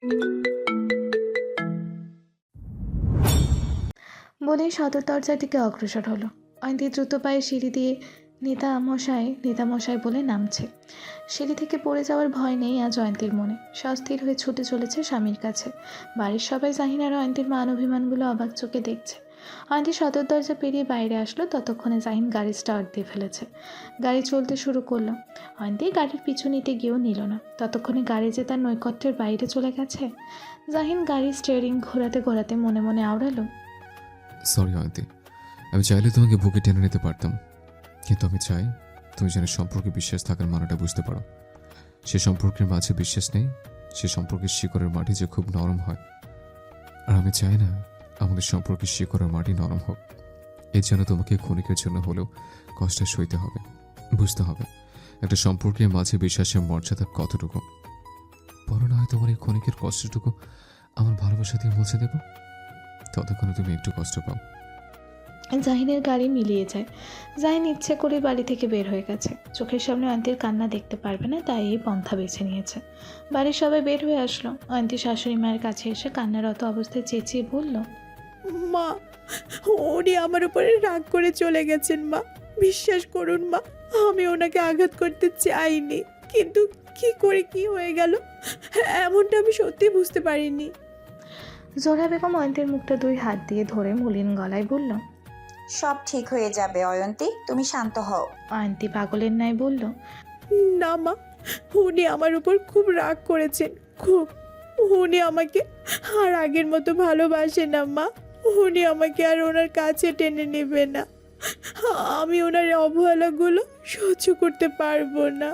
বলেই সদর দরজার দিকে অগ্রসর হলো। অয়ন্তী দ্রুত পায়ে সিঁড়ি দিয়ে নেতামশাই বলে নামছে। সিঁড়ি থেকে পড়ে যাওয়ার ভয় নেই আজ অয়ন্তীর মনে। সস্থির হয়ে ছুটে চলেছে স্বামীর কাছে। বাড়ির সবাই জাহিন আর অয়ন্তীর মান অভিমানগুলো অবাক চোখে দেখছে। অয়ন্তী সদর দরজা পেরিয়ে বাইরে আসলো, ততক্ষণে জাহিন গাড়ি স্টার্ট দিয়ে ফেলেছে। গাড়ি চলতে শুরু করলো। অয়ন্তী গাড়ির পিছু নিতে গিয়েও নিল না। ততক্ষণে গাড়ি যে তার নৈকট্যের বাইরে চলে গেছে। জাহিন গাড়ির স্টিয়ারিং ঘোরাতে ঘোরাতে মনে মনে আওড়ালো, সরি অয়ন্তী, আমি চাইলে তোমাকে বুকে টেনে নিতে পারতাম, কিন্তু আমি চাই তুমি যেন সম্পর্কে বিশ্বাস থাকার মানেটা বুঝতে পারো। সে সম্পর্কের মাঝে বিশ্বাস নেই, সে সম্পর্কের শিকড়ের মাটি যে খুব নরম হয়। আর আমি চাই না আমাদের সম্পর্কের শিকড়ের মাটি নরম হোক। এর জন্য তোমাকে ক্ষণিকের জন্য হলেও কষ্ট সইতে হবে, বুঝতে হবে একটা সম্পর্কের মাঝে বিশ্বাসের মর্যাদা কতটুকু। বলো না হয় তোমার এই ক্ষণিকের কষ্টটুকু আমার ভালোবাসা দিয়ে মুছে দেব, ততক্ষণে তুমি একটু কষ্ট পাও। জাহিনের গাড়ি মিলিয়ে যায়। জাহিন ইচ্ছে করে বাড়ি থেকে বের হয়ে গেছে। চোখের সামনে অয়ন্তীর কান্না দেখতে পারবে না, তাই এই পন্থা বেছে নিয়েছে। বাড়ির সবাই বের হয়ে আসলো। অয়ন্তী শাশুড়ি মায়ের কাছে এসে কান্নারত অবস্থায় চেঁচিয়ে বলল, মা, উনি আমার উপরে রাগ করে চলে গেছেন মা। বিশ্বাস করুন মা, আমি ওনাকে আঘাত করতে চাইনি, কিন্তু কি করে কি হয়ে গেল এমনটা আমি সত্যি বুঝতে পারিনি। জোহরা বেগম অয়ন্তীর মুখটা 2 হাত দিয়ে ধরে মলিন গলায় বলল, সব ঠিক হয়ে যাবে অয়ন্তী, তুমি শান্ত হও। অয়ন্তী পাগলের ন্যায় বলল, না মা, উনি আমার উপর খুব রাগ করেছেন, খুব। উনি আমাকে আর আগের মতো ভালোবাসে না মা। উনি আমাকে আর ওনার কাছে টেনে নেবে না। আমি ওনার অবহেলাগুলো সহ্য করতে পারবো না।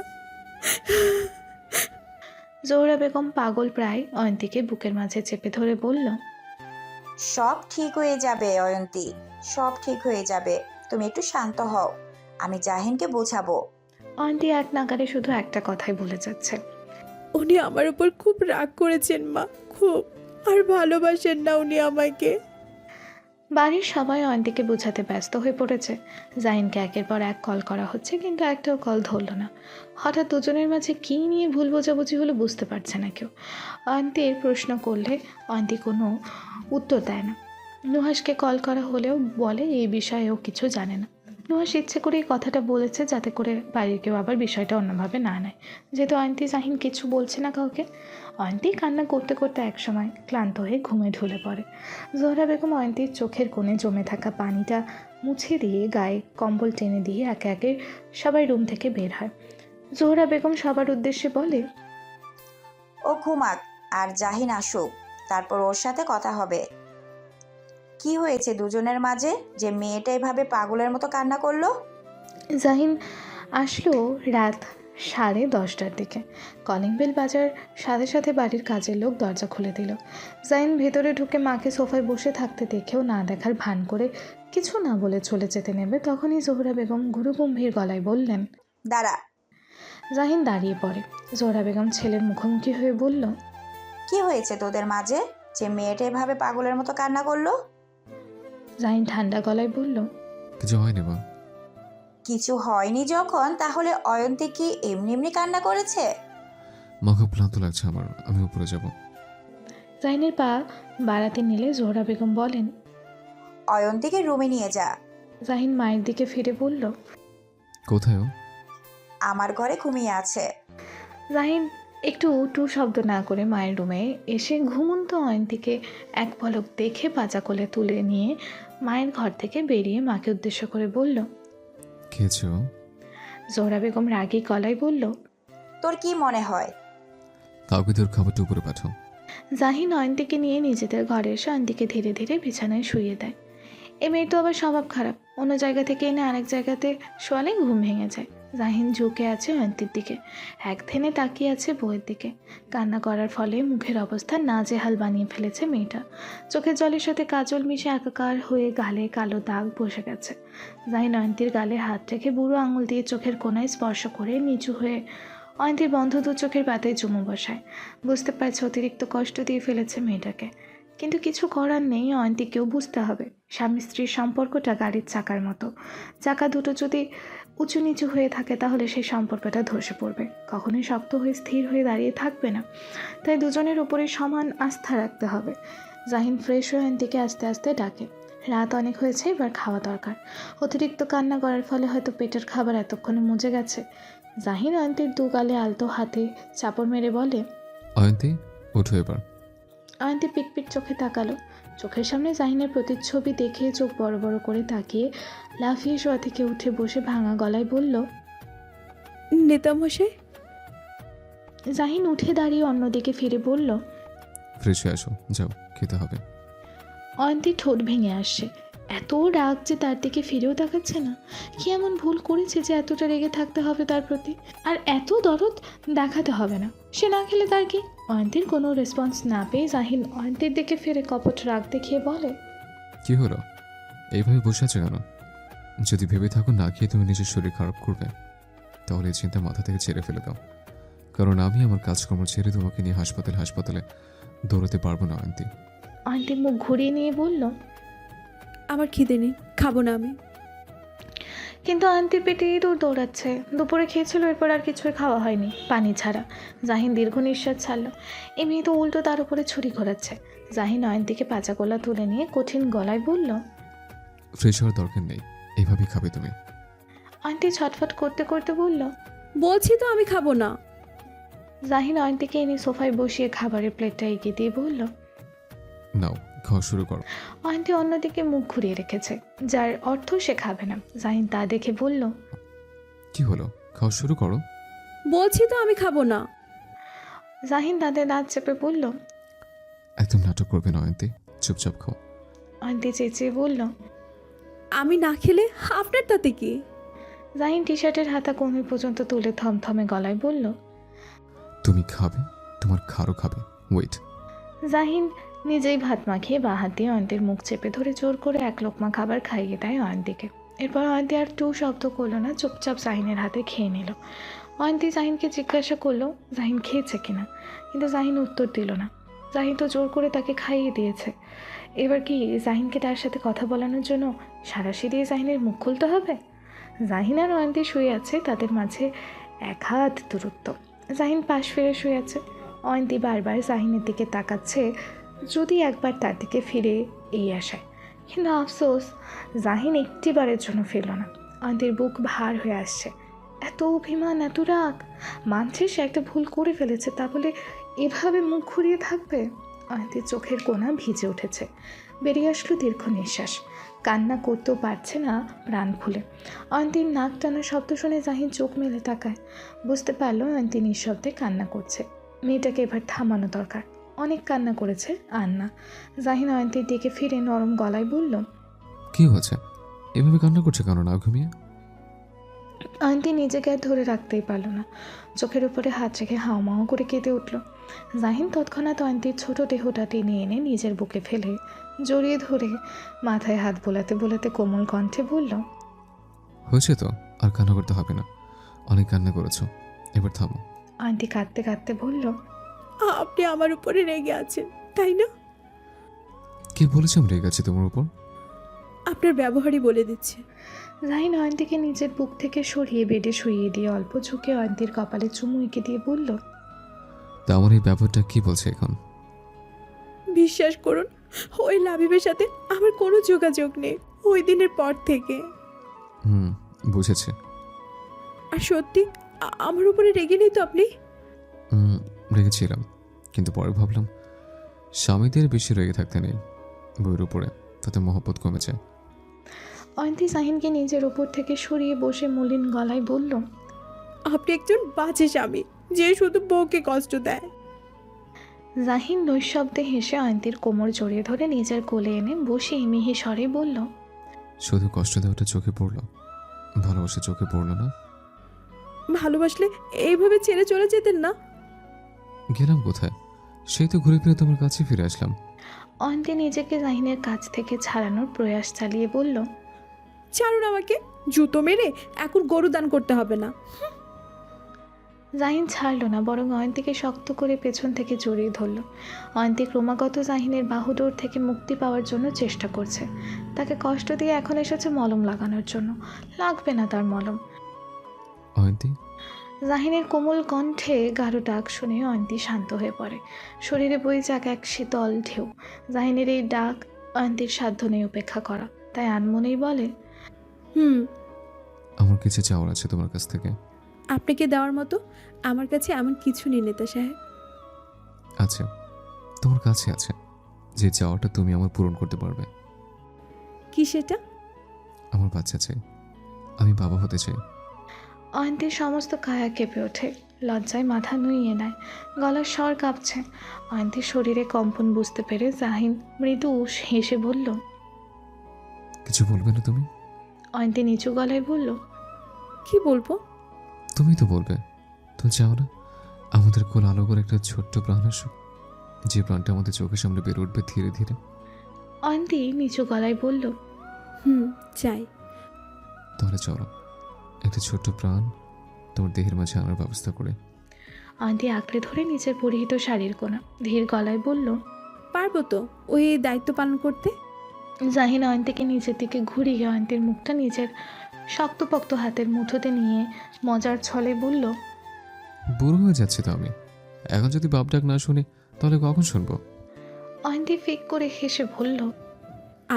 জোহরা বেগম পাগল প্রায় অয়ন্তীকে বুকের মাঝে চেপে ধরে বলল, সব ঠিক হয়ে যাবে অয়ন্তী, সব ঠিক হয়ে যাবে, তুমি একটু শান্ত হও, আমি জাহিনকে বোঝাবো। অয়ন্তী এক নাগারে শুধু একটা কথাই বলে যাচ্ছে, উনি আমার উপর খুব রাগ করেছেন মা, খুব। আর ভালোবাসেন না উনি আমাকে। বাড়ির সবাই অয়ন্তীকে বোঝাতে ব্যস্ত হয়ে পড়েছে। জাহিনকে একের পর এক কল করা হচ্ছে, কিন্তু একটাও কল ধরল না। হঠাৎ দুজনের মাঝে কী নিয়ে ভুল বোঝাবুঝি হলো বুঝতে পারছে না কেউ। অয়ন্তীর প্রশ্ন করলে অয়ন্তী কোনো উত্তর দেয় না। নুহাসকে কল করা হলেও বলে এই বিষয়েও কিছু জানে না। নুহাস ইচ্ছে করে এই কথাটা বলেছে যাতে করে বাড়ির কেউ আবার বিষয়টা অন্যভাবে না নেয়। যেহেতু অয়ন্তী জাহিন কিছু বলছে না কাউকে, অয়ন্তী কান্না করতে করতে একসময় ক্লান্ত হয়ে ঘুমে ঢলে পড়ে। জোহরা বেগম অয়ন্তীর চোখের কোণে জমে থাকা পানিটা মুছে দিয়ে গায়ে কম্বল টেনে দিয়ে একে একে সবাই রুম থেকে বের হয়। জোহরা বেগম সবার উদ্দেশ্যে বলে, ও ঘুমাক, আর জাহিন আসুক, তারপর ওর সাথে কথা হবে। কি হয়েছে দুজনের মাঝে যে মেয়েটা এভাবে পাগলের মতো কান্না করলো? জাহিন আসলো রাত 10:30টার দিকে। কলিং বেল বাজার সাথে সাথে বাড়ির কাজের লোক দরজা খুলে দিল। জাহিন ভেতরে ঢুকে মাকে সোফায় বসে থাকতে দেখেও না দেখার ভান করে কিছু না বলে চলে যেতে নেবে, তখনই জোহরা বেগম গুরুগম্ভীর গলায় বললেন, দাঁড়া। জাহিন দাঁড়িয়ে পড়ে। জোহরা বেগম ছেলের মুখোমুখি হয়ে বলল, কি হয়েছে তোদের মাঝে যে মেয়েটা এভাবে পাগলের মতো কান্না করলো? জাহিন ঠান্ডা গলায় বলল, কিছু হয়নি মা। কিছু হয়নি যখন, তাহলে অয়ন্তী কি এমনি এমনি কান্না করেছে? মা খুব ক্লান্ত লাগছে আমার, আমি উপরে যাব। জাহিনের পা বাড়াতে নিলে জোহরা বেগম বলেন, অয়ন্তীকে রুমে নিয়ে যা। জাহিন মায়ের দিকে ফিরে বলল, কোথায় ও? আমার ঘরে ঘুমিয়ে আছে। জাহিন একটু টু শব্দ না করে মায়ের রুমে এসে ঘুমন্ত অয়ন্তীকে এক পলক দেখে পাজা কোলে তুলে নিয়ে মায়ের ঘর থেকে বেরিয়ে মাকে উদ্দেশ্য করে বলল। খেয়েছো? জোহরা বেগম রাগী গলায় বলল, তোর কি মনে হয়? কাউকে তোর খাবারটা উপরে পাঠাও। জাহিন অয়ন্তীকে নিয়ে নিজেদের ঘরে এসে অয়ন্তীকে ধীরে ধীরে বিছানায় শুইয়ে দেয়। এ মেয়ের তো আবার স্বভাব খারাপ, অন্য জায়গা থেকে এনে আরেক জায়গাতে শোয়ালে ঘুম ভেঙে যায়। জাহিন ঝুঁকে আছে অয়ন্তীর দিকে, এক ধ্যানে তাকিয়ে আছে বউয়ের দিকে। কান্না করার ফলে মুখের অবস্থা নাজেহাল বানিয়ে ফেলেছে মেয়েটা। চোখের জলের সাথে কাজল মিশে একাকার হয়ে গালে কালো দাগ বসে গেছে। জাহিন অয়ন্তীর গালে হাত রেখে বুড়ো আঙুল দিয়ে চোখের কোনায় স্পর্শ করে নিচু হয়ে অয়ন্তীর বন্ধ দু চোখের পাতায় চুমু বসায়। বুঝতে পারছে অতিরিক্ত কষ্ট দিয়ে ফেলেছে মেয়েটাকে, কিন্তু কিছু করার নেই। অয়ন্তীকেও বুঝতে হবে স্বামী স্ত্রীর সম্পর্কটা গাড়ির চাকার মতো। চাকা দুটো যদি উঁচু নিচু হয়ে থাকে তাহলে সেই সম্পর্কটা ধসে পড়বে, কখনোই শক্ত হয়ে স্থির হয়ে দাঁড়িয়ে থাকবে না। তাই দুজনের উপরে সমান আস্থা রাখতে হবে। জাহিন ফ্রেশ হয়ে অয়ন্তীকে আস্তে আস্তে ডাকে। রাত অনেক হয়েছে, এবার খাওয়া দরকার। অতিরিক্ত কান্না করার ফলে হয়তো পেটের খাবার এতক্ষণে মুজে গেছে। জাহিন অয়ন্তীর দু গালে আলতো হাতে চাপড় মেরে বলে। অয়ন্তী, ওঠো এবার। অয়ন্তী পিটপিট চোখে তাকালো। চোখের সামনে জাহিনের প্রতিচ্ছবি দেখে চোখ বড় বড় করে তাকিয়ে লাফিয়ে শোয়া থেকে উঠে বসে ভাঙা গলায় বলল, নেতামশাই। জাহিন উঠে দাঁড়িয়ে অন্যদিকে ফিরে বলল, ফ্রেশ হয়ে আসো, যাও, খেতে হবে। অয়ন্তী ঠোঁট ভেঙে আসছে। এত রাগ যে তার দিকে ফিরেও তাকাচ্ছে না। কি এমন ভুল করেছে যে এতটা রেগে থাকতে হবে তার প্রতি, আর এত দরদ দেখাতে হবে না? সে না খেলে তার কি? অয়ন্তীর কোনো রেসপন্স না পেয়ে জাহিন অয়ন্তীর দিকে ফিরে কপট রাগ দেখিয়ে বলে, কি হলো? এইভাবে বসে আছো কেন? যদি ভেবে থাকো না খেয়ে তুমি নিজের শরীর খারাপ করবে, তাহলে এই চিন্তা মাথা থেকে ছেড়ে ফেলে দাও। কারণ আমি আমার কাজকর্ম ছেড়ে তোমাকে নিয়ে হাসপাতালে দৌড়াতে পারবো না অয়ন্তী। অয়ন্তী মুখ ঘুরিয়ে নিয়ে বলল, আমার খিদে নেই, খাবো না আমি। কিন্তু অয়ন্তীর পেটে ইঁদুর দৌড়াচ্ছে। দুপুরে খেয়েছিল, এরপর আর কিছুই খাওয়া হয়নি, পানি ছাড়া। জাহিন দীর্ঘ নিঃশ্বাস ছাড়ল। এই মেয়ে তো উল্টো তার উপরে ছুরি ঘোরাচ্ছে। জাহিন অয়ন্তীকে পাচা গলা তুলে নিয়ে কঠিন গলায় বলল, ফ্রেশ হওয়ার দরকার নেই, এইভাবেই খাবে তুমি। অয়ন্তী ছটফট করতে করতে বলল, বলছি তো আমি খাবো না। জাহিন অয়ন্তীকে এনে সোফায় বসিয়ে খাবারের প্লেটটা এগিয়ে দিয়ে বলল। নাও, খাওয়া শুরু করো। অয়ন্তী অন্যদিকে মুখ ঘুরিয়ে রেখেছে, যার অর্থ সে খাবে না। জাহিন তা দেখে বলল, কি হলো? খাওয়া শুরু করো। বলছি তো আমি খাবো না। জাহিন দাঁতে দাঁত চেপে বলল। একদম নাটক করবে না অয়ন্তী, চুপচাপ খাও। অয়ন্তী চেঁচিয়ে বলল, আমি না খেলে আপনার তাতে কি? জাহিন টি শার্টের হাতা কোমর পর্যন্ত তুলে থমথমে গলায় বলল, তুমি খাবে, তোমার খারও খাবে, ওয়েট। জাহিন নিজেই ভাত মাখিয়ে বা হাত দিয়ে অয়ন্তীর মুখ চেপে ধরে জোর করে এক লোকমা খাবার খাইয়ে দেয় অয়ন্তীকে। এরপর অয়ন্তী আর টু শব্দ করলো না, চুপচাপ জাহিনের হাতে খেয়ে নিল। অয়ন্তী জাহিনকে জিজ্ঞাসা করলো জাহিন খেয়েছে কিনা, কিন্তু জাহিন উত্তর দিল না। জাহিন তো জোর করে তাকে খাইয়ে দিয়েছে। এবার কি জাহিনকে তার সাথে কথা বলানোর জন্য সারাশি দিয়ে জাহিনের মুখ খুলতে হবে? জাহিন আর অয়ন্তী শুয়ে আছে, তাদের মাঝে এক হাত দূরত্ব। জাহিন পাশ ফিরে শুয়ে আছে। অয়ন্তী বারবার জাহিনের দিকে তাকাচ্ছে, যদি একবার তার দিকে ফিরে এই আশায়। কিন্তু আফসোস, জাহিন একটিবারের জন্য ফিরল না। অয়ন্তীর বুক ভার হয়ে আসছে। এত অভিমান, এত রাগ। মানছে সে একটা ভুল করে ফেলেছে, তা বলে এভাবে মুখ ঘুরিয়ে থাকবে? অয়ন্তীর চোখের কোণা ভিজে উঠেছে। বেরিয়ে আসলো দীর্ঘ নিঃশ্বাস। কান্না করতেও পারছে না প্রাণ খুলে। অয়ন্তীর নাক টানা শব্দ শুনে জাহিন চোখ মেলে তাকায়। বুঝতে পারলো অয়ন্তী নিঃশব্দে কান্না করছে। মেয়েটাকে এবার থামানো দরকার। অনেক কান্না করেছে, আর না। জাহিন অয়ন্তীর দিকে ফিরে নরম গলায় বলল, কি হয়েছে? এভাবে কান্না করছে কেন না ঘুমিয়ে? অয়ন্তী নিজেকে আর ধরে রাখতেই পারল না। চোখের উপরে হাত রেখে হাওমাও করে কেঁদে উঠল। জাহিন তৎক্ষণাৎ অয়ন্তীর ছোট দেহটা টেনে এনে নিজের বুকে ফেলে জড়িয়ে ধরে মাথায় হাত বোলাতে বোলাতে কোমল কণ্ঠে বলল, হয়েছে তো, আর কান্না করতে হবে না, অনেক কান্না করেছো, এবার থামো। অয়ন্তী কাঁদতে কাঁদতে বলল, আপনি আমার উপরে রেগে আছেন, তাই না? কে বলেছে আমি রেগে আছি তোমার উপর? আপনার ব্যবহারই বলে দিচ্ছে। জাহিন অয়ন্তীকে নিজের বুক থেকে সরিয়ে বেডে শুইয়ে দিয়ে অল্প ঝুঁকে অয়ন্তীর কপালে চুমু এঁকে দিয়ে বলল, তা আমার এই ব্যাপারটা কি বলছে এখন? বিশ্বাস করুন, ওই লাবিবের সাথে আমার কোনো যোগাযোগ নেই ওই দিনের পর থেকে। বুঝেছে। আর সত্যি আমার উপরে রেগে নেই তো আপনি? রেগেছিলাম, কিন্তু পরে ভাবলাম স্বামীদের বেশি রেগে থাকতে নেই, বইয়ের উপরে, তাতে মহব্বত কমে যায়। অয়ন্তী জাহিনকে নিজের ওপর থেকে সরিয়ে বসে মলিন গলায় বলল, আপনি একজন বাজে স্বামী যে শুধু বউকে কষ্ট দেয়। জাহিন নৈশব্দে হেসে অয়ন্তীর কোমর জড়িয়ে ধরে নিজের কোলে এনে বসিয়ে মিহি স্বরে বলল, শুধু কষ্ট দেওয়াটা চোখে পড়লো, ভালোবাসা চোখে পড়লো না? ভালোবাসলে এইভাবে ছেড়ে চলে যেতেন না? গেলাম কোথায়? সেই তো ঘুরে ফিরে তোমার কাছে ফিরে আসলাম। অয়ন্তী নিজেকে জাহিনের কাছ থেকে ছাড়ানোর প্রয়াস চালিয়ে বলল, ছাড়ুন আমাকে, জুতো মেরে এখন গরু দান করতে হবে না। জাহিন ছাড়ল না, বরং অয়ন্তীকে শক্ত করে পেছন থেকে জড়িয়ে ধরল। অয়ন্তী ক্রমাগত জাহিনের বাহুডোর থেকে মুক্তি পাওয়ার জন্য চেষ্টা করছে। তাকে কষ্ট দিয়ে এখন এসেছে মলম লাগানোর জন্য। লাগবে না তার মলম। অয়ন্তী। জাহিনের কোমল কণ্ঠে গাঢ় ডাক শুনে অয়ন্তী শান্ত হয়ে পড়ে। শরীরে বয়ে যাক এক শীতল ঢেউ। জাহিনের এই ডাক অয়ন্তীর সাধ্য নেই উপেক্ষা করা, তাই আনমনেই বলে, হুম। আমার কিছু চাওয়ার আছে তোমার কাছ থেকে। আপনাকে দেওয়ার মতো আমার কাছে এমন কিছু নেই নেতা সাহেব। আছে, তোমার কাছে আছে। যে চাওয়াটা তুমি আমার পূরণ করতে পারবে। কি সেটা? আমার বাচ্চা চাই, আমি বাবা হতে চাই। অয়ন্তীর সমস্ত কায়া কেঁপে ওঠে, লজ্জায় মাথা নুইয়ে নেয়, গলার স্বর কাঁপছে। অয়ন্তীর শরীরে কম্পন বুঝতে পেরে জাহিন মৃদু হেসে বলল। কিছু বলবে না তুমি? অয়ন্তী নিচু গলায় বলল, কি বলবো? তুমি তো বলবে। তুমি চাও না আমাদের কোল আলো করে একটা ছোট্ট প্রাণ আসুক, যে প্রাণটা আমাদের চোখের সামনে বেড়ে উঠবে ধীরে ধীরে। অয়ন্তী নিচু গলায় বলল, হুম, চাই। তাহলে চলো একটা ছোট্ট প্রাণ তোমার দেহের মাঝে আনার ব্যবস্থা করে। অয়ন্তী আঁকড়ে ধরে নিচের পরিহিত শাড়ির কোণা ধীর গলায় বলল। পারবো তো ওই দায়িত্ব পালন করতে। জাহিন অয়ন্তীকে নিচের দিকে ঘুরিয়ে অয়ন্তীর মুখটা নিজের শক্তপোক্ত হাতের মুঠোতে নিয়ে মজার ছলে বলল, বুড়ো হয়ে যাচ্ছে তো আমি, এখন যদি বাপ ডাক না শুনি তাহলে কখন শুনবো? অয়ন্তী ফিক করে হেসে বলল,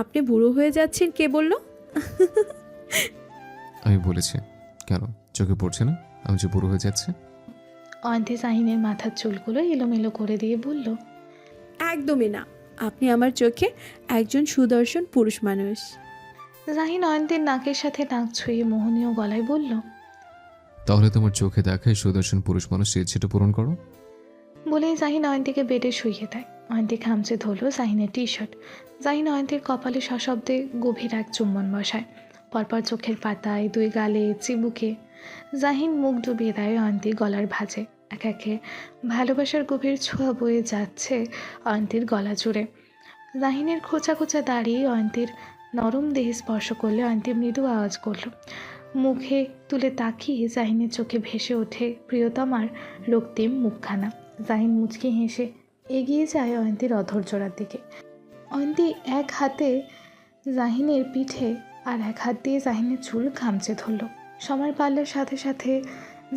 আপনি বুড়ো হয়ে যাচ্ছেন কে বললো? আমি বলেছি। কেন চোখে পড়ছে না আমি যে বুড়ো হয়ে যাচ্ছে? অয়ন্তী জাহিনের মাথার চুলগুলো এলোমেলো করে দিয়ে বলল, একদমই না, আপনি আমার চোখে একজন সুদর্শন পুরুষ মানুষ। জাহিন অয়ন্তীর নাকের সাথে নাক ছুঁয়ে মোহনীয় গলায় বলল। তাহলে তোমার চোখে দেখায় সুদর্শন পুরুষ মানুষের ইচ্ছেটা পূরণ করো। বলেই জাহিন অয়ন্তীকে বেডে শুইয়ে দেয়। অয়ন্তী খামচে ধরল জাহিনের টি শার্ট। জাহিন অয়ন্তীর কপালে সশব্দে গভীর এক চুম্বন বসায়, পরপর চোখের পাতায়, দুই গালে, চিবুকে। জাহিন মুখ ডুবিয়ে দেয় অয়ন্তীর গলার ভাঁজে। এক একে ভালোবাসার গভীর ছোঁয়া বয়ে যাচ্ছে অয়ন্তীর গলা জুড়ে। জাহিনের খোঁচা খোঁচা দাড়ি অয়ন্তীর নরম দেহে স্পর্শ করলে অয়ন্তী মৃদু আওয়াজ করল। মুখে তুলে তাকিয়ে জাহিনের চোখে ভেসে ওঠে প্রিয়তমার রক্তিম মুখখানা। জাহিন মুচকি হেসে এগিয়ে যায় অয়ন্তীর অধর জোড়ার দিকে। অয়ন্তী এক হাতে জাহিনের পিঠে আর এক হাত দিয়ে জাহিনের চুল খামচে ধরল। সময় পাল্লার সাথে সাথে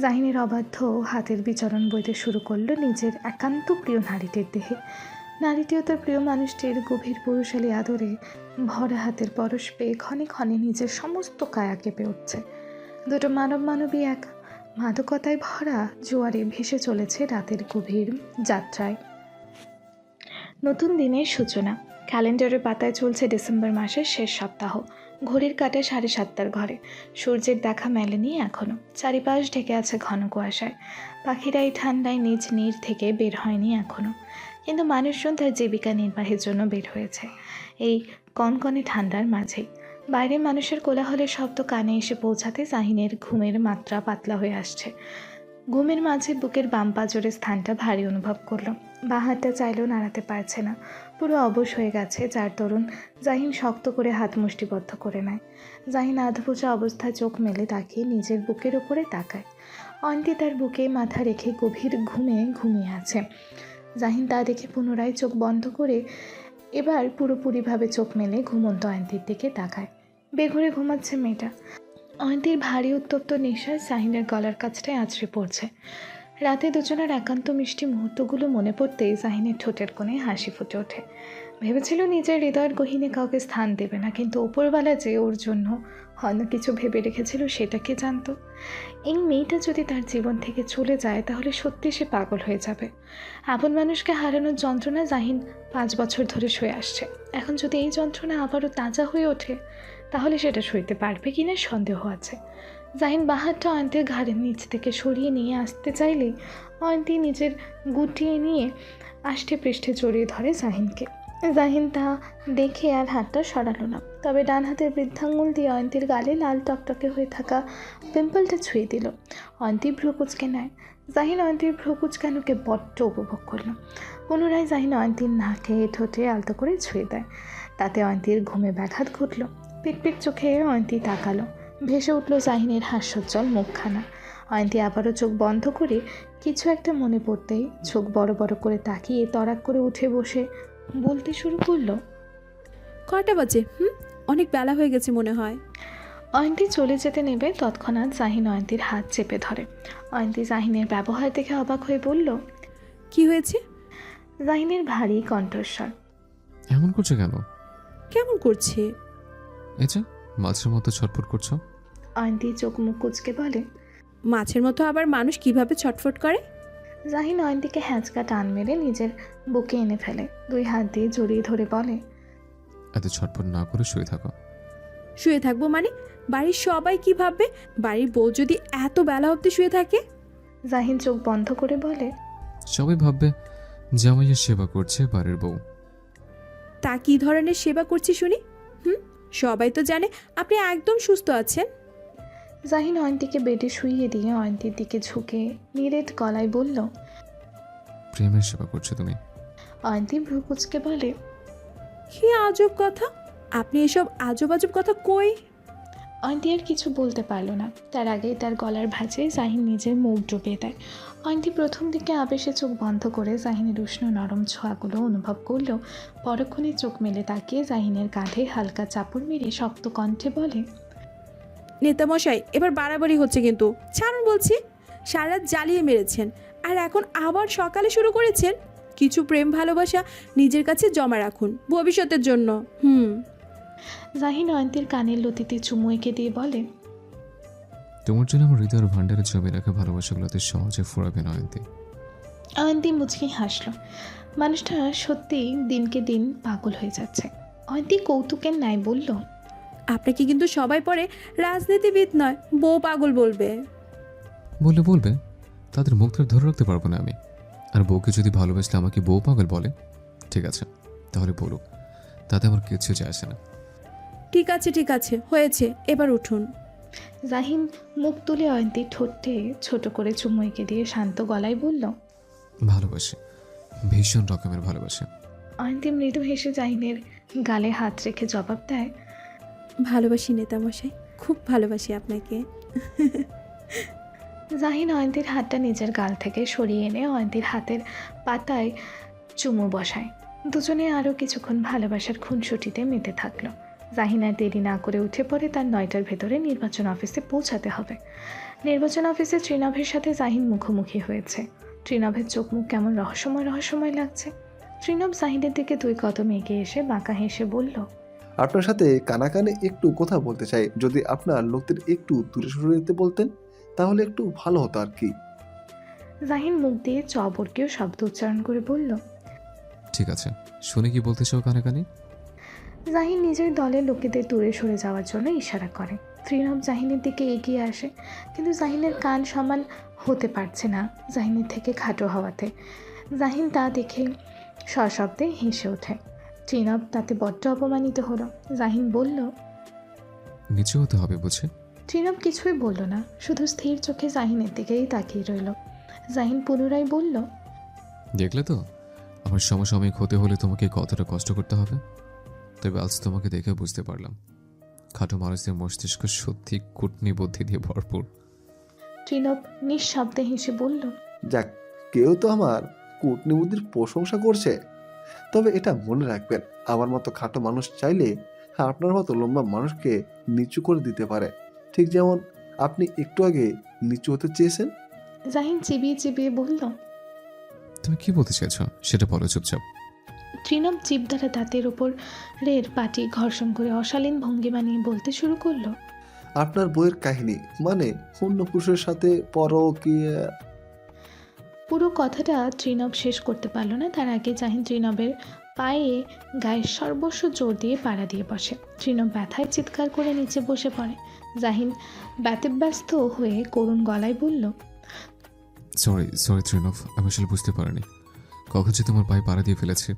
জাহিনের অবাধ্য হাতের বিচরণ বইতে শুরু করলো নিজের একান্ত প্রিয় নারীটির দেহে। নারীটিও তার প্রিয় মানুষটির গভীর পুরুষালী আদরে ভরা হাতের পরশ পেয়ে ক্ষণে ক্ষণে নিজের সমস্ত কায়া কেঁপে উঠছে। দুটো মানবী এক মাদকতায় ভরা জোয়ারে ভেসে চলেছে রাতের গভীর যাত্রায়। নতুন দিনের সূচনা। ক্যালেন্ডারের পাতায় চলছে ডিসেম্বর মাসের শেষ সপ্তাহ। ঘড়ির কাঁটা 7:30 ঘরে। সূর্যের দেখা মেলেনি এখনো। চারিপাশ ঢেকে আছে ঘন কুয়াশায়। পাখিরা এই ঠান্ডায় নিজ নীড় থেকে বের হয়নি এখনো, কিন্তু মানুষজন তার জীবিকা নির্বাহের জন্য বের হয়েছে এই কনকনে ঠান্ডার মাঝেই। বাইরে মানুষের কোলাহলের শব্দ কানে এসে পৌঁছাতে জাহিনের ঘুমের মাত্রা পাতলা হয়ে আসছে। ঘুমের মাঝে বুকের বাম পাঁজরের স্থানটা ভারী অনুভব করলো। বাঁ হাতটা চাইলেও নাড়াতে পারছে না, পুরো অবশ হয়ে গেছে, যার দরুন জাহিন শক্ত করে হাত মুষ্টিবদ্ধ করে নেয়। জাহিন আধবোঝা অবস্থায় চোখ মেলে তাকিয়ে নিজের বুকের ওপরে তাকায়। অয়ন্তী তার বুকে মাথা রেখে গভীর ঘুমিয়ে আছে। জাহিন তা দেখে পুনরায় চোখ বন্ধ করে এবার পুরোপুরিভাবে চোখ মেলে ঘুমন্ত অয়ন্তীর দিকে তাকায়। বেঘরে ঘুমাচ্ছে মেয়েটা। অয়ন্তীর ভারী উত্তপ্ত নিঃশ্বাস জাহিনের গলার কাছটায় আছড়ে পড়ছে। রাতে দুজনের একান্ত মিষ্টি মুহূর্তগুলো মনে পড়তেই জাহিনের ঠোঁটের কোণে হাসি ফুটে ওঠে। ভেবেছিল নিজের হৃদয়ের গহীনে কাউকে স্থান দেবে না, কিন্তু ওপরওয়ালা যে ওর জন্য অন্য কিছু ভেবে রেখেছিল সেটা কে জানতো। এই মেয়েটা যদি তার জীবন থেকে চলে যায় তাহলে সত্যি সে পাগল হয়ে যাবে। আপন মানুষকে হারানোর যন্ত্রণা জাহিন 5 বছর ধরে সয়ে আসছে। এখন যদি এই যন্ত্রণা আবারও তাজা হয়ে ওঠে তাহলে সেটা সইতে পারবে কিনা সন্দেহ আছে। জাহিন বাহারটা অয়ন্তীর ঘাড়ের নিচ থেকে সরিয়ে নিয়ে আসতে চাইলেই অয়ন্তী নিজের গুটিয়ে নিয়ে আষ্টে পৃষ্ঠে জড়িয়ে ধরে জাহিনকে। জাহিন তা দেখে আর হাতটা সরালো না, তবে ডান হাতের বৃদ্ধাঙ্গুল দিয়ে অয়ন্তীর গালে লাল টকটকে হয়ে থাকা পিম্পলটা ছুঁয়ে দিল। অয়ন্তী ভ্রু কুচকে নেয়। জাহিন অয়ন্তীর ভ্রু কুচকানোকে বড্ড উপভোগ করল। পুনরায় জাহিন অয়ন্তীর নাকে ঠোঁটে আলতো করে ছুঁয়ে দেয়। তাতে অয়ন্তীর ঘুমে ব্যাঘাত ঘটল। পিটপিট চোখে অয়ন্তী তাকালো। ভেসে উঠল জাহিনের হাস্যোজ্জ্বল মুখখানা। অয়ন্তী আবারও চোখ বন্ধ করে কিছু একটা মনে পড়তেই চোখ বড় বড় করে তাকিয়ে তড়াক করে উঠে বসে বলতে শুরু করলো, কয়টা বাজে? অনেক বেলা হয়ে গেছে মনে হয়। অয়ন্তী চলে যেতে নেবে তৎক্ষণাৎ জাহিন অয়ন্তীর হাত চেপে ধরে। অয়ন্তী জাহিনের ব্যবহার দেখে অবাক হয়ে বলল। কি হয়েছে? জাহিনের ভারী কণ্ঠস্বর। এমন করছো কেন? কেমন করছে? এই যে মাছের মতো ছটফট করছো। অয়ন্তী চোখ মুখ কুচকে বলে। মাছের মতো আবার মানুষ কিভাবে ছটফট করে? জাহিন অয়ন্তীকে হ্যাঁচকা টান মেরে নিজের বুকে এনে ফেলে, 2 হাত দিয়ে জড়িয়ে ধরে বলে। এত ছটফট না করে শুয়ে থাকো। শুয়ে থাকবো মানে? বাড়ির সবাই কি ভাববে? বাড়ির বউ যদি এত বেলা অবধি শুয়ে থাকে? জাহিন চোখ বন্ধ করে বলে। সবাই ভাববে জামাইয়ের সেবা করছে বাড়ির বউ। তা কি ধরনের সেবা করছি শুনি? সবাই তো জানে আপনি একদম সুস্থ আছেন। জাহিন অয়ন্তীকে বেডে শুইয়ে দিয়ে অয়ন্তীর দিকে ঝুঁকে নিরেট গলায় বলল। প্রেমের সেবা করছো তুমি। অয়ন্তী ভ্রু কুচকে বলে। কি আজব কথা! আপনি এসব আজব আজব কথা কই? অয়ন্তী আর কিছু বলতে পারল না, তার আগেই তার গলার ভাঁজে জাহিন নিজের মুখ ডুবিয়ে দেয়। অয়ন্তী প্রথম দিকে আবেশে চোখ বন্ধ করে জাহিনের উষ্ণ নরম ছোঁয়াগুলো অনুভব করলেও পরক্ষণে চোখ মেলে তাকিয়ে জাহিনের কাঁধে হালকা চাপড় মেরে শক্ত কণ্ঠে বলে। নেতামশাই, এবার বাড়াবাড়ি হচ্ছে কিন্তু। ছাড়ুন বলছি। সারা রাত জ্বালিয়ে মেরেছেন, আর এখন আবার সকালে শুরু করেছেন। কিছু প্রেম ভালোবাসা নিজের কাছে জমা রাখুন ভবিষ্যতের জন্য। জাহিন অয়ন্তীর কানের লতিতে চুমু এঁকে দিয়ে বলে। তোমার জন্য আমার হৃদয়ের ভান্ডারে জমে রাখা ভালোবাসাগুলোতে সহজে ফুরাবে না অয়ন্তী। অয়ন্তী মুচকি হাসল। মানুষটা সত্যিই দিনকে দিন পাগল হয়ে যাচ্ছে। অয়ন্তী কৌতুকের ন্যায় বলল। আপনাকে কিন্তু সবাই পরে রাজনীতিবিদ নয়, বউ পাগল বলবে। বললে বলবে, তাদের মুখ ধরে রাখতে পারবো না আমি। আর বউকে যদি ভালোবাসলে আমাকে বউ পাগল বলে, ঠিক আছে তাহলে বলুক, তাতে আমার কিছু যায় আসে না। ঠিক আছে ঠিক আছে, হয়েছে, এবার উঠুন। জাহিন মুখ তুলে অয়ন্তীর ঠোঁটে ছোট করে চুমু এঁকে দিয়ে শান্ত গলায় বলল। ভালোবাসে, ভীষণ রকমের ভালোবাসে। অয়ন্তী মৃদু হেসে জাহিনের গালে হাত রেখে জবাব দেয়। ভালোবাসি নেতামশাই, খুব ভালোবাসি আপনাকে। জাহিন অয়ন্তীর হাতটা নিজের গাল থেকে সরিয়ে এনে অয়ন্তীর হাতের পাতায় চুমু বসায়। দুজনে আরও কিছুক্ষণ ভালোবাসার খুনসুটিতে মেতে থাকলো। জাহিন আর দেরি না করে উঠে পড়ে তার 9টার ভেতরে নির্বাচন অফিসে পৌঁছাতে হবে। নির্বাচন অফিসে ত্রিনভের সাথে জাহিন মুখোমুখি হয়েছে। ত্রিনভের চোখ মুখ কেমন রহস্যময় রহস্যময় লাগছে। ত্রিনভ জাহিনের দিকে 2 কদম এগিয়ে এসে বাঁকা হেসে বলল। আপনার সাথে কানে একটু কথা বলতে চাই। যদি আপনার লোকদের একটু দূরে সরে যেতে বলতেন তাহলে একটু ভালো হতো আর কি। জাহিন মুখ দিয়ে চবর্গীয় শব্দ উচ্চারণ করে বলল। ঠিক আছে, শুনে কি বলতে চাও কানে কানে? জাহিন নিজের দলের লোকেদের দূরে সরে যাওয়ার জন্য ইশারা করে। ত্রিনভ জাহিনের দিকে এগিয়ে আসে, কিন্তু জাহিনের কান সমান হতে পারছে না জাহিনের থেকে খাটো হওয়াতে। জাহিন তা দেখে সশব্দে হেসে ওঠে। ত্রিনভ তাতে বড্ড অপমানিত হলো। জাহিন বলল। নিচে হতে হবে বুঝে। ত্রিনভ কিছুই বলল না, শুধু স্থির চোখে জাহিনের দিকেই তাকিয়ে রইল। জাহিন পুনরায় বলল। দেখলে তো, আমার সমসাময়িক হতে হলে তোমাকে কতটা কষ্ট করতে হবে। তবে আজ তোমাকে দেখে বুঝতে পারলাম খাটো মানুষদের মস্তিষ্ক সত্যি কুটনি বুদ্ধি দিয়ে ভরপুর। ত্রিনভ নিঃশব্দে হেসে বলল। যাক, কেউ তো আমার কূটনীতির প্রশংসা করছে। তবে এটা মনে রাখবেন, আমার মতো খাটো মানুষ চাইলে আপনার মতো লম্বা মানুষকে নিচু করে দিতে পারে, ঠিক যেমন আপনি একটু আগে নিচু হতে চেয়েছেন। জাহিন চিবিয়ে চিবিয়ে বলল। তুমি কি বলতে চাইছো সেটা বলো চুপচাপ। ত্রিনভ জিভ দ্বারা দাঁতের ওপর রের পাটি ঘর্ষণ করে অশালীন ভঙ্গিমা নিয়ে বলতে শুরু করলো। আপনার বইয়ের কাহিনী, মানে অন্য পুরুষের সাথে পরকীয়া। পুরো কথাটা ত্রিনভ শেষ করতে পারল না, তার আগে জাহিন ত্রিনভের পায়ে গায়ের সর্বস্ব জোর দিয়ে পাড়া দিয়ে বসে। ত্রিনভ ব্যথায় চিৎকার করে নিচে বসে পড়ে। জাহিন ব্যতিব্যস্ত হয়ে করুণ গলায় বলল। সরি ত্রিনভ, আমি আসলে বুঝতে পারিনি কখন যে তোমার পায়ে পাড়া দিয়ে ফেলেছি।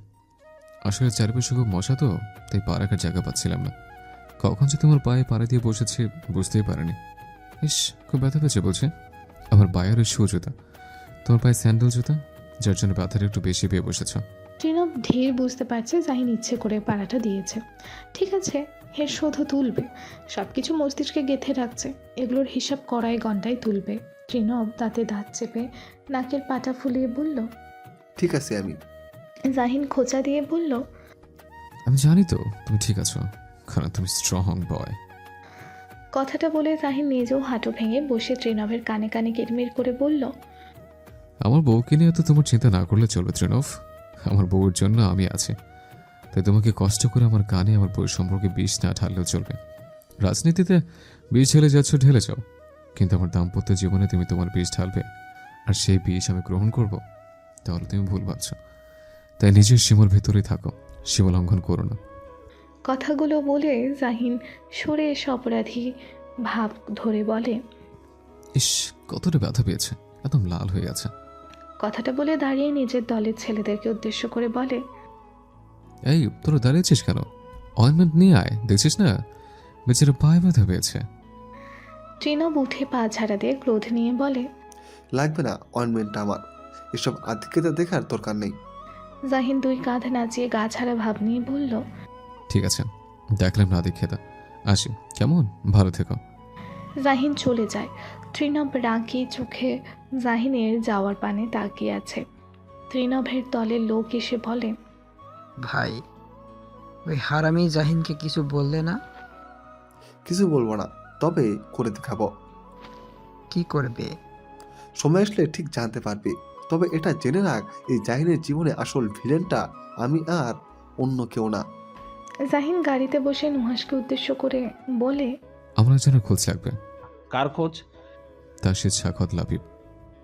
আসলে চারপাশে খুব মশা তো, তাই পা রাখার জায়গা পাচ্ছিলাম না। কখন যে তোমার পায়ে পাড়া দিয়ে বসেছি বুঝতেই পারিনি। ইস, খুব ব্যথা পেয়েছে বলছে। আমার পায়ের ওই শু জুতা, তোমার পায়ে স্যান্ডেল জুতা, যার জন্য ব্যথাটা একটু বেশি পেয়ে বসেছ। ত্রিনভ ঢের বুঝতে পারছে জাহিন ইচ্ছে করে পাড়াটা দিয়েছে। ঠিক আছে, এর শোধও তুলবে, সব কিছু মস্তিষ্কে গেঁথে রাখছে, এগুলোর হিসাব কড়াই ঘন্টায় তুলবে। ত্রিনভ দাঁতে দাঁত চেপে নাকের পাটা ফুলিয়ে বলল। ঠিক আছে আমি। জাহিন খোঁচা দিয়ে বলল। আমি জানি তো তুমি ঠিক আছো, কারণ তুমি স্ট্রং বয়। কথাটা বলে জাহিন নিজেও হাঁটু ভেঙে বসে ত্রিনভের কানে কানে কিরমির করে বলল, আমার বউকে নিয়ে তো তোমার চিন্তা না করলে চলো ত্রিনভ। আমার বউয়ের জন্য আমি আছি, তাই তোমাকে কষ্ট করে আমার কানে আমার বউয়ের সম্পর্কে বিষ না ঢাললেও চলবে। রাজনীতিতে বিষ ঢেলে যাচ্ছ ঢেলে যাও, কিন্তু আমার দাম্পত্য জীবনে তুমি তোমার বিষ ঢালবে আর সেই বিষ আমি গ্রহণ করব, তাহলে তুমি ভুল ভাবছো। তাই নিজের সীমার ভেতরেই থাকো, সীমা লঙ্ঘন করো না। কথাগুলো বলে জাহিন সরে এসে অপরাধী ভাব ধরে বলে, ইস, কতটা ব্যথা পেয়েছে, একদম লাল হয়ে গেছে। কথাটা বলে দাঁড়িয়ে নিজের দলের ছেলেদেরকে উদ্দেশ্য করে বলে, এই তোরা দাঁড়িয়েছিস কেন? অয়েনমেন্ট নিয়ে আয়, দেখছিস না বেচারা পায়ে ব্যথা পেয়েছে। ত্রিনভ উঠে পা ঝাড়া দিয়ে ক্রোধ নিয়ে বলে, লাগবে না অয়েনমেন্টটা আমার, এসব আধিক্যতা দেখার দরকার নেই। জাহিন দুই কাঁধ নাচিয়ে গা ছাড়া ভাব নিয়ে বলল, ঠিক আছে, দেখলাম না দেখে আসি, কেমন? ভালো থেকো। জাহিন চলে যায়। ত্রিনভ রাগি চোখে জাহিনের যাওয়ার পানে তাকিয়ে আছে। ত্রিনভের দলের লোক এসে বলে, ভাই, ওই হারামি জাহিনকে কিছু বললে না? কিছু বলবো না, তবে করে দেখাবো। কি করবে? সময় আসলে ঠিক জানতে পারবি। তবে এটা জেনে রাখ, এই জাহিনের জীবনে আসল ভিলেনটা আমি আর অন্য কেউ না। জাহিন গাড়িতে বসে নুহাসকে উদ্দেশ্য করে বলে, আমার একজনের খোঁজ লাগবে। কার খোঁজ? তার সে সাক্ষাৎ লাভিব।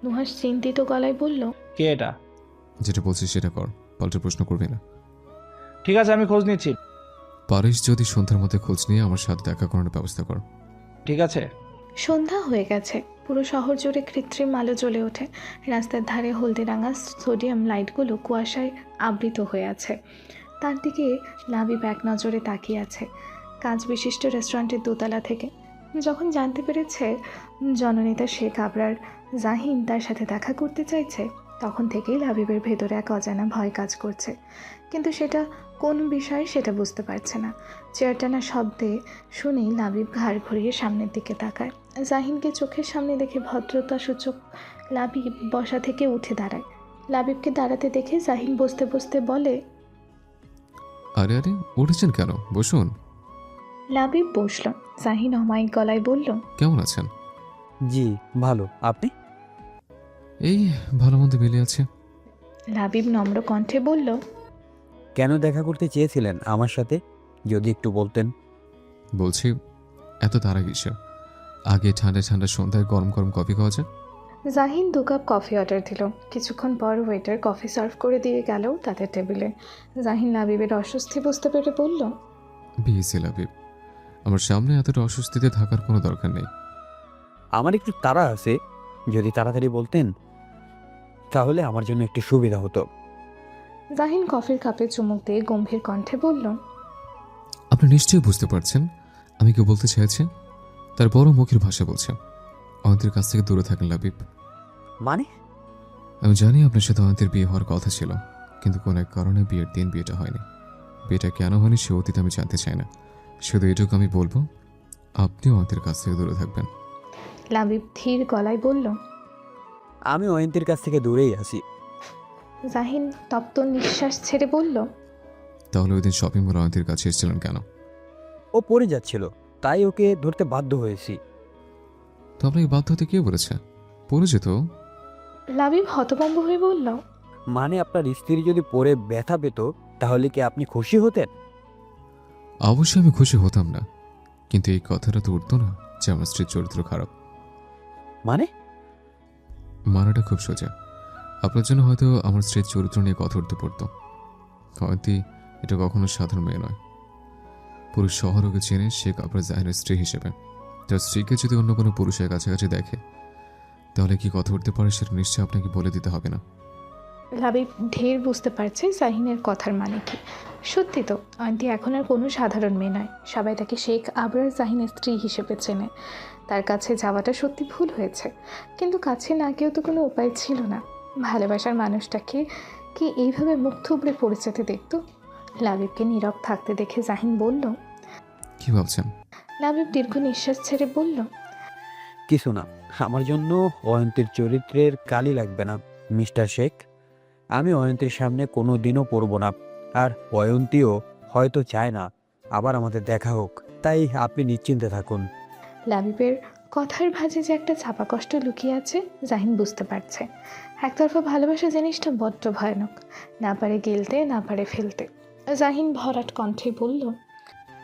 নুহাস চিন্তিত গলায় বলল, কে এটা? যেটা বলছিস সেটা কর, পাল্টে প্রশ্ন করবি না। ঠিক আছে, আমি খোঁজ নিচ্ছি। পারিস যদি সন্ধ্যার মধ্যে খোঁজ নিয়ে আমার সাথে দেখা করানোর ব্যবস্থা কর। ঠিক আছে। সন্ধ্যা হয়ে গেছে। পুরো শহর জুড়ে কৃত্রিম আলো জ্বলে ওঠে। রাস্তার ধারে হলদে রাঙা সোডিয়াম লাইটগুলো কুয়াশায় আবৃত হয়ে আছে। তার দিকে লাবিব এক নজরে তাকিয়ে আছে কাঁচ বিশিষ্ট রেস্টুরেন্টের দোতলা থেকে। যখন জানতে পেরেছে জননেতা শেখ আবরার জাহিন তার সাথে দেখা করতে চাইছে, তখন থেকেই লাবিবের ভেতরে এক অজানা ভয় কাজ করছে। কিন্তু সেটা কোন বিষয় সেটা বুঝতে পারছে না। চেয়ার টানা শব্দে শুনেই লাবিব ঘাড় ঘুরিয়ে সামনের দিকে তাকায়। জাহিনকে চোখের সামনে দেখে ভদ্রতা সূচক লাবিব বসা থেকে উঠে দাঁড়ায়। লাবিবকে দাঁড়াতে দেখে জাহিন বসতে বসতে বলে, আরে আরে, উঠেছেন কেন? বসুন। লাবিব বসল। জাহিন অমায়িক গলায় বলল, কেমন আছেন? জি ভালো, আপনি? এই ভালো মন্দ মিলে আছে। লাবিব নম্র কণ্ঠে বলল, কেন দেখা করতে চেয়েছিলেন আমার সাথে, যদি একটু বলতেন? বলছি, এত তারা কিসের? আগে ঠান্ডা ঠান্ডা সন্ধ্যায় গরম গরম কফি খাওয়া যায়। জাহিন 2 কাপ কফি অর্ডার দিল। কিছুক্ষণ পর ওয়েটার কফি সার্ভ করে দিয়ে গেল তাদের টেবিলে। জাহিন লাবিবের অস্বস্তি বুঝতে পেরে বলল, বিএসি লাভিব, আমার সামনে এতটা অস্বস্তিতে থাকার কোনো দরকার নেই। আমার একটু তাড়া আছে, যদি তাড়াতাড়ি বলতেন তাহলে আমার জন্য একটু সুবিধা হতো। জাহিন কফির কাপে চুমুক দিয়ে গম্ভীর কণ্ঠে বলল, আপনি নিশ্চয়ই বুঝতে পারছেন আমি কি বলতে চাইছি। তার বড় মুখের ভাষা বলছে, অয়ন্তের কাছ থেকে দূরে থাকেন লাবিব। মানে? আমি জানি আপনার সাথে অয়ন্তের বিয়ে হওয়ার কথা ছিল, কিন্তু কোনো এক কারণে বিয়ের দিন বিয়েটা হয়নি। বিয়েটা কেন হয়নি সে অতীত আমি জানতে চাই না, শুধু এটুকু আমি বলবো, আপনিও অয়ন্তের কাছ থেকে দূরে থাকবেন। লাবিব ধীর গলায় বলল। আমি অয়ন্তীর কাছ থেকে দূরেই আছি। জাহিন তপ্ত নিঃশ্বাস ছেড়ে বলল, তাহলে ওই দিন শপিং মল অয়ন্তের কাছে এসেছিলেন কেন? ও পড়ে যাচ্ছিল, তাই ওকে ধরতে বাধ্য হয়েছি। তো আপনাকে বাধ্য হতে কে বলেছে? পড়ে যেত। লাবিব হতভম্ব হয়ে বলল, মানে আপনার স্ত্রী যদি পড়ে ব্যথা পেত তাহলে কি আপনি খুশি হতেন? অবশ্যই আমি খুশি হতাম না, কিন্তু এই কথাটা তো উঠতো না যে আমার স্ত্রীর চরিত্র খারাপ। মানে? মানাটা খুব সোজা। আপনার জন্য হয়তো আমার স্ত্রীর চরিত্র নিয়ে কথা উঠতে পড়তো। অয়ন্তী এটা কখনো সাধারণ মেয়ে নয়। পুরো শহর ওকে চেনে শেখ আবরার জাহিনের স্ত্রী হিসেবে। তার স্ত্রীকে যদি অন্য কোনো পুরুষের কাছাকাছি দেখে তাহলে কি কথা উঠতে পারে সেটা নিশ্চয়ই আপনাকে বলে দিতে হবে না। লাবিব ঢের বুঝতে পারছে জাহিনের কথার মানে কি। সত্যি তো, অয়ন্তী এখন আর কোনো সাধারণ মেয়ে নয়। সবাই তাকে শেখ আবরার জাহিনের স্ত্রী হিসেবে চেনে। তার কাছে যাওয়াটা সত্যি ভুল হয়েছে, কিন্তু কাছে না গিয়েও তো কোনো উপায় ছিল না। ভালোবাসার মানুষটাকে কি এইভাবে মুখ থুবড়ে পড়ে যেতে দেখতো? লাবিবকে নীরব থাকতে দেখে জাহিন বলল, কি ভাবছেন? লাবিব দীর্ঘ নিঃশ্বাস ছেড়ে বলল, কিছু না, আমার জন্য অয়ন্তীর চরিত্রের কালি লাগবে না মিস্টার শেখ। আমি অয়ন্তীর সামনে কোনো দিনও পড়ব না, আর অয়ন্তীও হয়তো চায় না আবার আমাদের দেখা হোক, তাই আপনি নিশ্চিন্তে থাকুন। লাবিবের কথার ভাঁজে যে একটা চাপা কষ্ট লুকিয়ে আছে জাহিন বুঝতে পারছে। একতরফা ভালোবাসা জিনিসটা বড্ড ভয়ানক, না পারে গিলতে না পারে ফেলতে। জাহিন ভরাট কণ্ঠে বলল।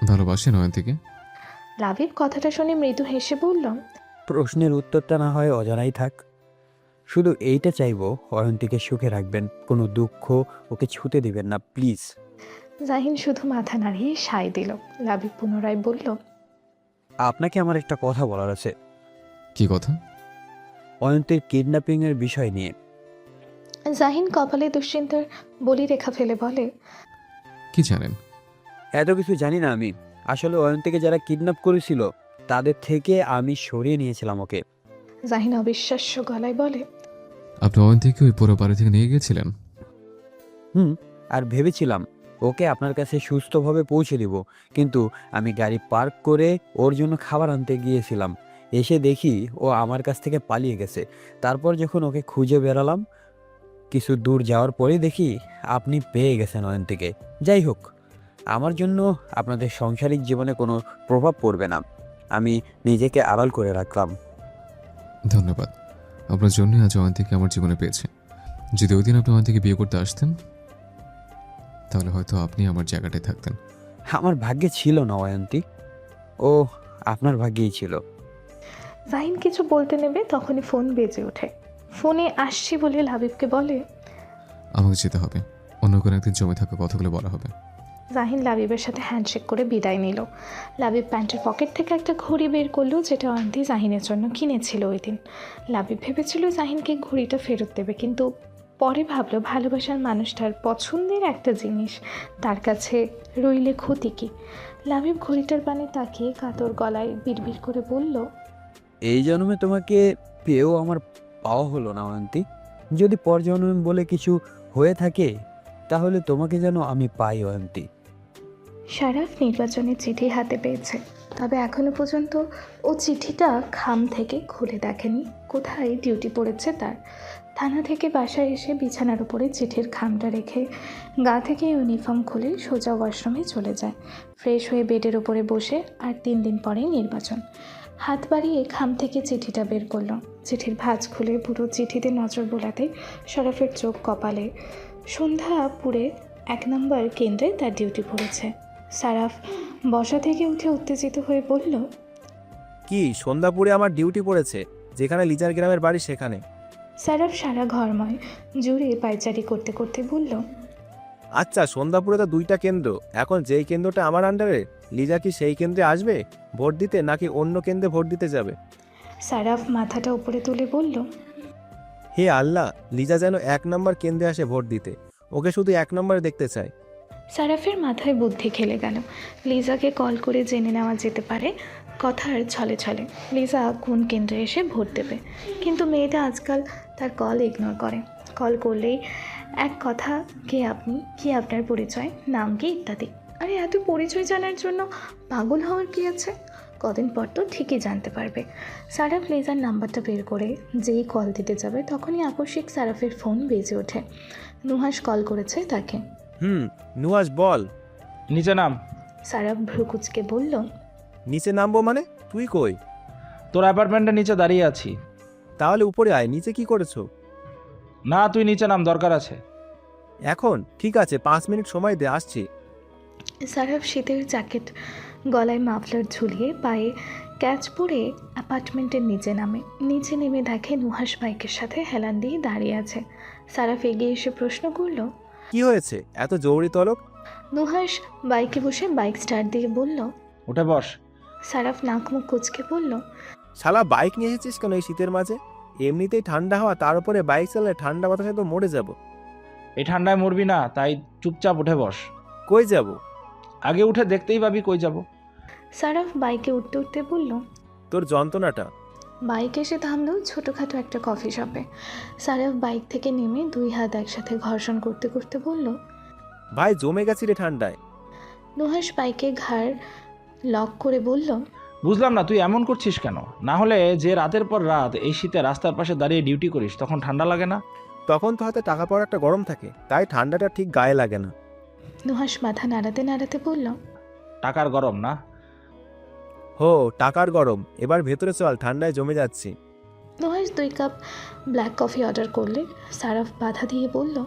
ভালোবাসেন অয়ন্তীকে? লাবিব কথাটা শুনে মৃদু হেসে বলল। প্রশ্নের উত্তরটা না হয় অজানাই থাক, শুধু এইটা চাইবো অয়ন্তীকে সুখে রাখবেন, কোনো দুঃখ ওকে ছুতে দিবেন না প্লিজ। জাহিন শুধু মাথা নাড়িয়ে সায় দিল। লাবিব পুনরায় বলল। আপনাকে আমার একটা কথা বলার আছে, কি কথা? অয়ন্তীর কিডন্যাপিংয়ের বিষয় নিয়ে। জাহিন কপালে দুশ্চিন্তার বলি রেখা ফেলে বলে। কি জানেন? এত কিছু জানি না আমি, আসলে অয়ন্তীকে যারা কিডন্যাপ করেছিল তাদের থেকে আমি সরিয়ে নিয়েছিলাম ওকে। জাহিন অবিশ্বাস্য গলায় বলে। আপনি অয়ন্তীকে ওই পুরো বাড়ি থেকে নিয়ে গিয়েছিলেন? আর ভেবেছিলাম ওকে আপনার কাছে সুস্থভাবে পৌঁছে দিব, কিন্তু আমি গাড়ি পার্ক করে ওর জন্য খাবার আনতে গিয়েছিলাম, এসে দেখি ও আমার কাছ থেকে পালিয়ে গেছে। তারপর যখন ওকে খুঁজে বেড়ালাম, কিছু দূর যাওয়ার পরে দেখি আপনি পেয়ে গেছেন অয়ন্তীকে। যাই হোক, আমার জন্য আপনাদের সাংসারিক জীবনে কোনো প্রভাব পড়বে না, আমি নিজেকে আড়াল করে রাখলাম। ধন্যবাদ, আপনার জন্য আজ অয়ন্তীকে আমার জীবনে পেয়েছে। যদি ওই দিন আপনি অয়ন্তীকে বিয়ে করতে আসতেন তাহলে হয়তো আপনি আমার জায়গাটায় থাকতেন। আমার ভাগ্যে ছিল না অয়ন্তী, ও আপনার ভাগ্যেই ছিল। জাহিন কিছু বলতে নেবে তখনই ফোন বেজে ওঠে। ফোনে আসছি বলে লাবিবকে বলে। আমাকে যেতে হবে, অন্য কোনো একদিন জমে থাকা কথাগুলো বলা হবে। জাহিন লাবিবের সাথে হ্যান্ডশেক করে বিদায় নিল। লাবিব প্যান্টের পকেট থেকে একটা ঘড়ি বের করলো, যেটা অয়ন্তী জাহিনের জন্য কিনেছিল ওই দিন। লাবিব ভেবেছিল জাহিনকে ঘড়িটা ফেরত দেবে, কিন্তু পরে ভাবলো ভালোবাসার মানুষটার পছন্দের একটা জিনিস তার কাছে রইলে ক্ষতি কি। লাবিব ঘড়িটার পানে তাকিয়ে কাতর গলায় বিড়বিড় করে বলল। এই জন্মে তোমাকে পেয়েও আমার পাওয়া হলো না অয়ন্তী, যদি পরজন্ম বলে কিছু হয়ে থাকে তাহলে তোমাকে যেন আমি পাই অয়ন্তী। শারাফ নির্বাচনের চিঠি হাতে পেয়েছে, তবে এখনো পর্যন্ত ও চিঠিটা খাম থেকে খুলে দেখেনি কোথায় ডিউটি পড়েছে তার। থানা থেকে বাসায় এসে বিছানার উপরে চিঠির খামটা রেখে গা থেকে ইউনিফর্ম খুলে সোজা ওয়াশরুমে চলে যায়। ফ্রেশ হয়ে বেডের উপরে বসে আর 3 দিন পরেই নির্বাচন। হাত বাড়িয়ে খাম থেকে চিঠিটা বের করলো। চিঠির ভাঁজ খুলে পুরো চিঠিতে নজর বোলাতে শরফের চোখ কপালে। সন্ধ্যাপুরে 1 নম্বর কেন্দ্রে তার ডিউটি পড়েছে। সারাফ বসা থেকে উঠে উত্তেজিত হয়ে বলল। কি সন্ধ্যাপুরে আমার ডিউটি পড়েছে? যেখানে লিজার গ্রামের বাড়ি সেখানে। সারাফ সারা ঘরময় জুড়ে পায়চারি করতে করতে বলল। আচ্ছা, সন্ধ্যাপুরে তো 2টা কেন্দ্র, এখন যেই কেন্দ্রটা আমার আন্ডারে, লিজা কি সেই কেন্দ্রে আসবে ভোট দিতে নাকি অন্য কেন্দ্রে ভোট দিতে যাবে? সারাফ মাথাটা উপরে তুলে বলল। হে আল্লাহ, লিজা যেন 1 নম্বর কেন্দ্রে আসে ভোট দিতে, ওকে শুধু 1 নম্বরে দেখতে চাই। সারাফের মাথায় বুদ্ধি খেলে গেল। লিজাকে কল করে জেনে নেওয়া যেতে পারে কথার ছলে ছলে লিজা কোন কেন্দ্রে এসে ভোট দেবে, কিন্তু মেয়েটা আজকাল তার কল ইগনোর করে। কল করলেই এক কথা, কে আপনি, কি আপনার পরিচয়, নাম কি ইত্যাদি। আরে এত পরিচয় জানার জন্য পাগল হওয়ার কি আছে? কদিন পর তো ঠিকই জানতে পারবে। সারাফ লিজার নাম্বারটা বের করে যেই কল দিতে যাবে তখনই আকস্মিক সারাফের ফোন বেজে ওঠে। নুহাস কল করেছে তাকে। নুয়াজ বল। নিচে নাম। সারাফ ভ্রুকুচকে বলল। নিচে নামবো মানে? তুই কই? তোর অ্যাপার্টমেন্টের নিচে দাঁড়িয়ে আছি। তাহলে উপরে আয়, নিচে কি করেছো? না, তুই নিচে নাম, দরকার আছে। এখন ঠিক আছে, 5 মিনিট সময় দে, আসছি। সারাফ শীতের জ্যাকেট গলায় মাফলার ঝুলিয়ে পায়ে ক্যাচ পরে অ্যাপার্টমেন্টের নিচে নামে। নিচে নেমে দেখে নুহাস বাইকের সাথে হেলান দিয়ে দাঁড়িয়ে আছে। সারাফ এগিয়ে এসে প্রশ্ন করল। কি হয়েছে এত জরুরি তলব? নুহাস বাইকে বসে বাইক স্টার্ট দিয়ে বলল। উঠে বস। সারাফ নাক মুখ কুচকে বলল। শালা বাইক নিয়ে এসেছিস কেন এই শীতের মাঝে? এমনিতেই ঠান্ডা হওয়া, তার উপরে বাইক চালালে ঠান্ডা বাতাসে তো মরে যাব। এই ঠান্ডায় মরবি না, তাই চুপচাপ উঠে বস। কই যাব? আগে উঠে দেখতেই পাবি কই যাব। সারাফ বাইকে উঠতে উঠতে বলল। তোর যন্ত্রণাটা। বাইক এসে থামলো ছোটোখাটো একটা কফি শপে। সারাফ বাইক থেকে নেমে 2 হাত একসাথে ঘর্ষণ করতে করতে বলল। ভাই জমে গেছি রে ঠান্ডায়। নুহাস বাইকে ঘাড় লক করে বলল। বুঝলাম না তুই এমন করছিস কেন? না হলে যে রাতের পর রাত এই শীতে রাস্তার পাশে দাঁড়িয়ে ডিউটি করিস তখন ঠান্ডা লাগে না? তখন তো হাতে টাকা পড়া একটা গরম থাকে, তাই ঠান্ডাটা ঠিক গায়ে লাগে না। নুহাস মাথা নাড়াতে নাড়াতে বলল। টাকার গরম না? হো টাকার গরম, এবার ভেতরে চল, ঠান্ডায় জমে যাচ্ছি। Nuhash 2 cup black coffee order করলে সারাফ বাধা দিয়ে বলল,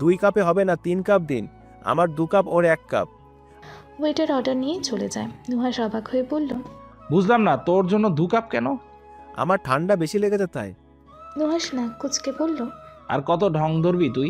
2 কাপে হবে না, 3 কাপ দিন। আমার 2 কাপ, ওর 1 কাপ। ওয়েটার অর্ডার নিয়ে চলে যায়। নুহাশ অবাক হয়ে বলল, বুঝলাম না, তোর জন্য 2 কাপ কেন? আমার ঠান্ডা বেশি লেগেছে তাই। নুহাশ নাক কুচকে বলল, আর কত ঢং ধরবি তুই?